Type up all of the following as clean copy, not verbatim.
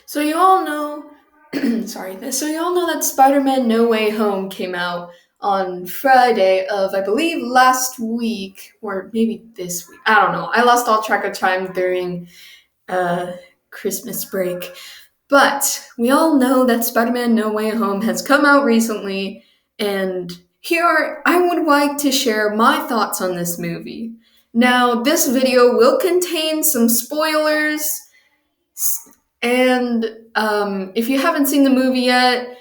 So you all know, so you all know that Spider-Man No Way Home came out on Friday of, I believe, last week, or maybe this week. I don't know. I lost all track of time during uh, Christmas break. But we all know that Spider-Man No Way Home has come out recently, and I would like to share my thoughts on this movie. Now, this video will contain some spoilers, and if you haven't seen the movie yet,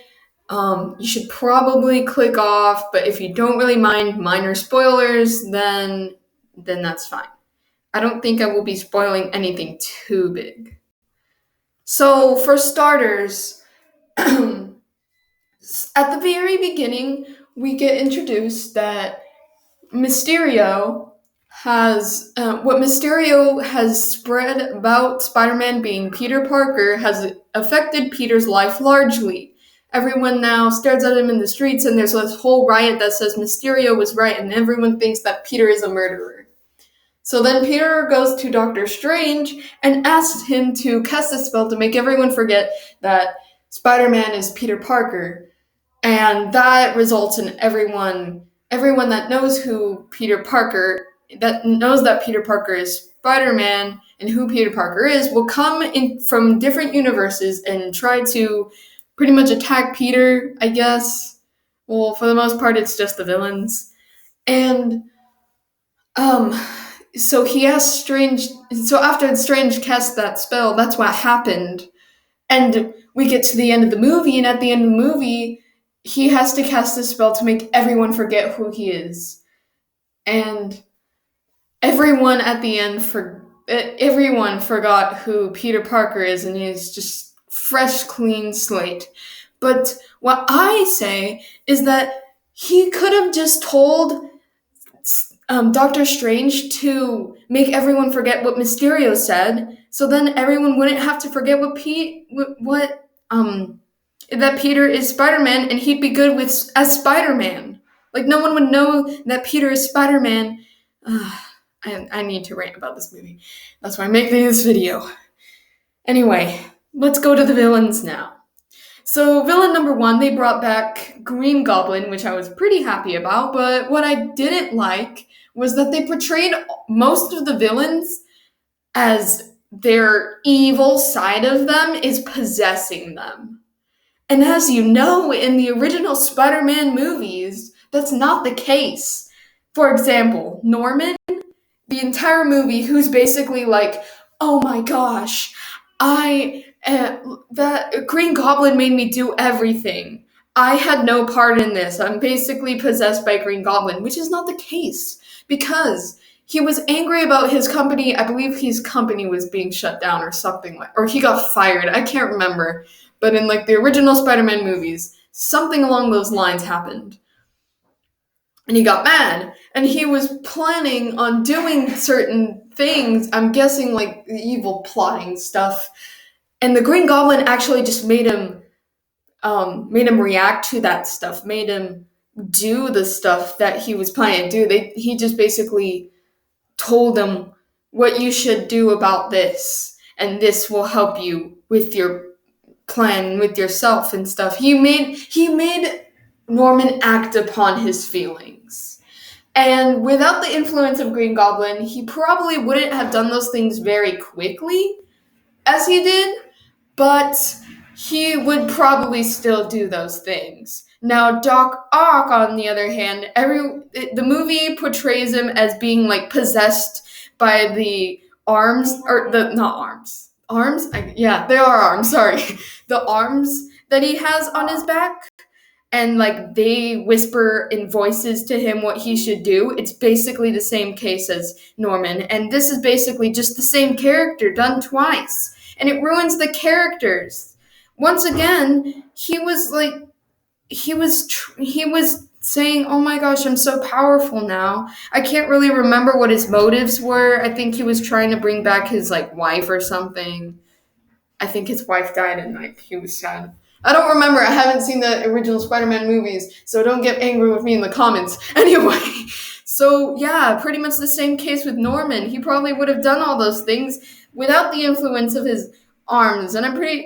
you should probably click off. But if you don't really mind minor spoilers, then that's fine. I don't think I will be spoiling anything too big. So for starters, at the very beginning, we get introduced that Mysterio what Mysterio has spread about Spider-Man being Peter Parker has affected Peter's life largely. Everyone now stares at him in the streets, and there's this whole riot that says Mysterio was right, and everyone thinks that Peter is a murderer. So then Peter goes to Doctor Strange and asks him to cast a spell to make everyone forget that Spider-Man is Peter Parker, and that results in everyone that knows that Peter Parker is Spider-Man and who Peter Parker is will come in from different universes and try to pretty much attack Peter, I guess. Well, for the most part it's just the villains. And um so he asked Strange so after Strange cast that spell, that's what happened. And we get to the end of the movie, and at the end of the movie, he has to cast a spell to make everyone forget who he is. And everyone at the end everyone forgot who Peter Parker is, and he's just fresh, clean slate. But what I say is that he could have just told Doctor Strange to make everyone forget what Mysterio said, so then everyone wouldn't have to forget that Peter is Spider-Man, and he'd be good as Spider-Man. Like, no one would know that Peter is Spider-Man. I need to rant about this movie. That's why I'm making this video. Anyway, let's go to the villains now. So, villain number one, they brought back Green Goblin, which I was pretty happy about, but what I didn't like was that they portrayed most of the villains as their evil side of them is possessing them. And as you know, in the original Spider-Man movies, that's not the case. For example, Norman, the entire movie, who's basically like, oh my gosh, that Green Goblin made me do everything. I had no part in this. I'm basically possessed by Green Goblin, which is not the case because he was angry about his company. I believe his company was being shut down or something or he got fired. I can't remember. But in like the original Spider-Man movies, something along those lines happened. And he got mad, and he was planning on doing certain things, I'm guessing like the evil plotting stuff. And the Green Goblin actually just made him react to that stuff, made him do the stuff that he was planning to do. He just basically told him what you should do about this, and this will help you with your plan with yourself and stuff. He made Norman act upon his feelings. And without the influence of Green Goblin, he probably wouldn't have done those things very quickly as he did, but he would probably still do those things. Now, Doc Ock, on the other hand, the movie portrays him as being like possessed by the arms, or the not arms, arms. Yeah, they are arms. Sorry, the arms that he has on his back, and like they whisper in voices to him what he should do. It's basically the same case as Norman, and this is basically just the same character done twice, and it ruins the characters. Once again, he was saying, "Oh my gosh, I'm so powerful now." I can't really remember what his motives were. I think he was trying to bring back his like wife or something. I think his wife died and like he was sad. I don't remember. I haven't seen the original Spider-Man movies, so don't get angry with me in the comments. Anyway, so yeah, pretty much the same case with Norman. He probably would have done all those things without the influence of his arms, and I'm pretty